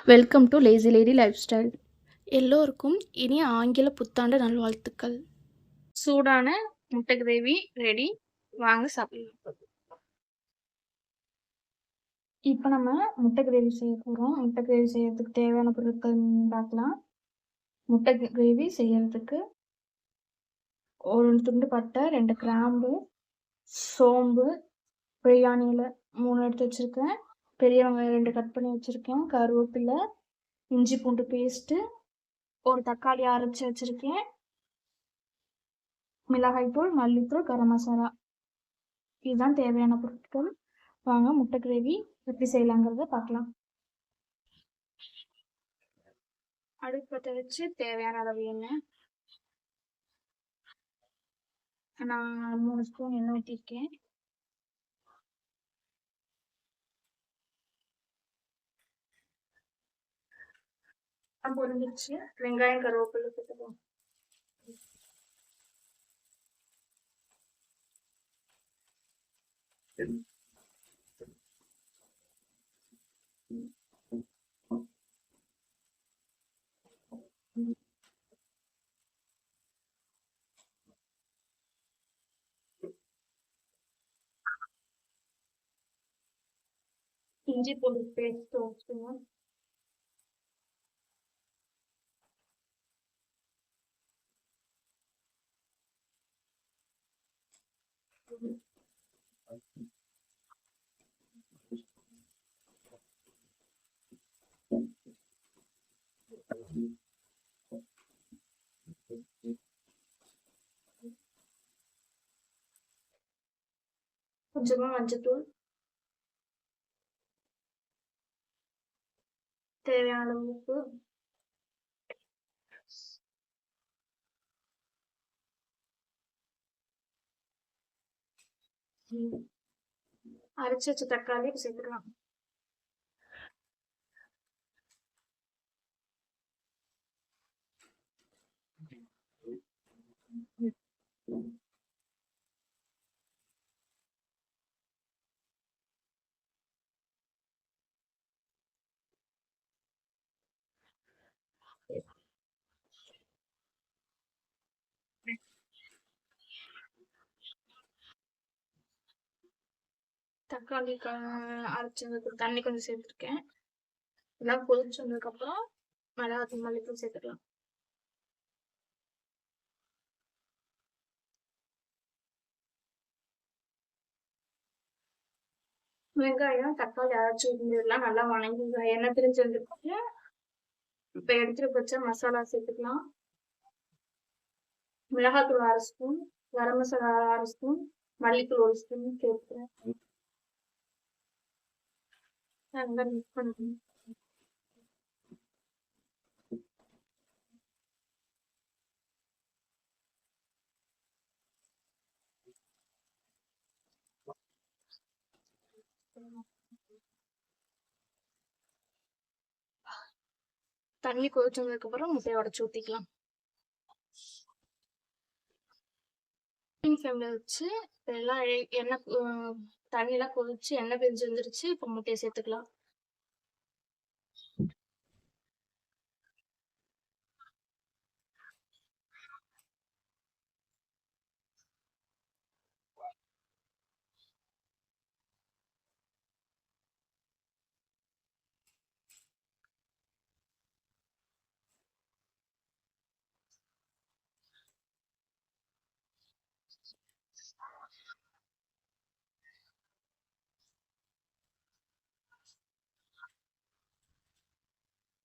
Welcome to lazy lady life style. எல்லோருக்கும் இனிய ஆங்கில புத்தாண்டு நல்வாழ்த்துக்கள். சூடான முட்டை கிரேவி ரெடி, வாங்க சாப்பிடலாம். இப்போ நம்ம முட்டை கிரேவி செய்ய போகிறோம். முட்டை கிரேவி செய்யறதுக்கு தேவையான பொருட்கள் பார்க்கலாம். முட்டை கிரேவி செய்யறதுக்கு ஒரு துண்டு பட்டை, 2 கிராம்பு, சோம்பு, பிரியாணியில் 3 எடுத்து வச்சுருக்கேன். பெரிய வெங்காயம் 2 கட் பண்ணி வச்சுருக்கேன். கருவேப்பிலை, இஞ்சி பூண்டு பேஸ்ட்டு, ஒரு தக்காளி அரைச்சி வச்சுருக்கேன். மிளகாய்த்தூள், மல்லித்தூள், கரம் மசாலா, இதுதான் தேவையான பொருட்கள். வாங்க முட்டை கிரேவி எப்படி செய்யலாங்கிறத பார்க்கலாம். அடுப்பத்தை வச்சு தேவையான அளவு எண்ணெய், நான் 3 ஸ்பூன் எண்ணெய் ஊற்றிருக்கேன். பொரிஞ்சிருச்சு. வெங்காயம், கருவேப்பிலை போட்டுப்போம். இஞ்சி பூண்டு பேஸ்ட் வச்சுக்கணும். கொஞ்சமா மஞ்சத்தூள், தேவையான அளவு உப்பு, அரைச்சி வச்ச தக்காளி சேர்த்துக்கலாம். தக்காளி அரைச்சதுக்கு தண்ணி கொஞ்சம் சேர்த்துருக்கேன். எல்லாம் கொதிச்சு வந்ததுக்கப்புறம் மிளகாத்தூள், மல்லித்தூள் சேர்த்துக்கலாம். வெங்காயம், தக்காளி அரைச்சி இருந்ததெல்லாம் நல்லா வணங்கி எண்ணெய் பிரிஞ்சு வந்துருக்கு. இப்போ எடுத்துட்டு வச்ச மசாலா சேர்த்துக்கலாம். மிளகாத்தூள் 1/2 ஸ்பூன், கரம் மசாலா 1/2 ஸ்பூன், மல்லித்தூள் 1 ஸ்பூன் சேர்த்துக்கிறேன். நல்லா மிக்ஸ் பண்ணிக்கணும். தண்ணி கொதிச்சதுக்கு அப்புறம் முட்டையை உடச்சி ஊற்றிக்கலாம். ஃப்ளேம்ல வச்சு எல்லாம் எண்ணெய் தண்ணியெல்லாம் கொதிச்சு எண்ணெய் பிரிஞ்சு வந்துருச்சு. இப்போ முட்டையை சேர்த்துக்கலாம்.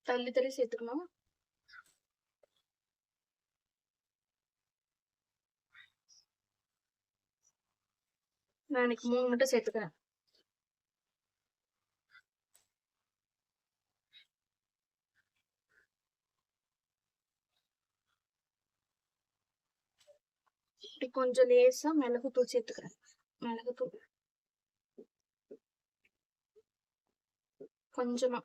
தள்ளி தள்ளி சேர்த்துக்கணும். நான் இன்னைக்கு 3 முட்டை சேர்த்துக்கிறேன். இப்படி கொஞ்சம் லேசா மிளகுத்தூள் சேர்த்துக்கிறேன். மிளகுத்தூள் கொஞ்சமா.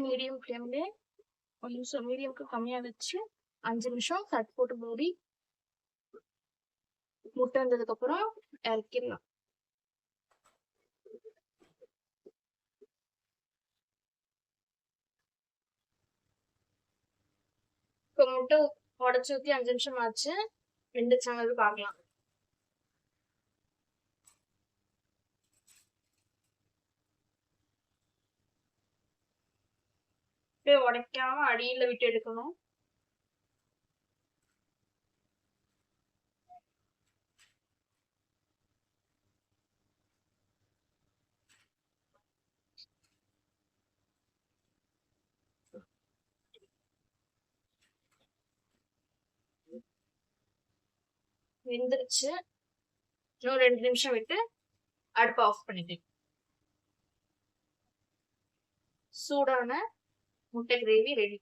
மீடியம் ஃப்ளேம்ல ஒரு நிமிஷம், மீடியம்க்கு கம்மியா வச்சு 5 நிமிஷம் தட்டு போட்டு மூடி முட்டை வந்ததுக்கப்புறம் இறக்கிடலாம். இப்போ முட்டை உடச்சி ஊற்றி 5 நிமிஷம் ஆச்சு. 2 சேனல் பார்க்கலாம். அப்படியே உடைக்காம அடியில விட்டு எடுக்கணும். வெந்துருச்சு. இன்னும் 2 நிமிஷம் விட்டு அடுப்பை ஆஃப் பண்ணிட்டேன். சூடான முட்டை gravy ready.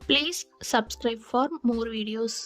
Please subscribe for more videos.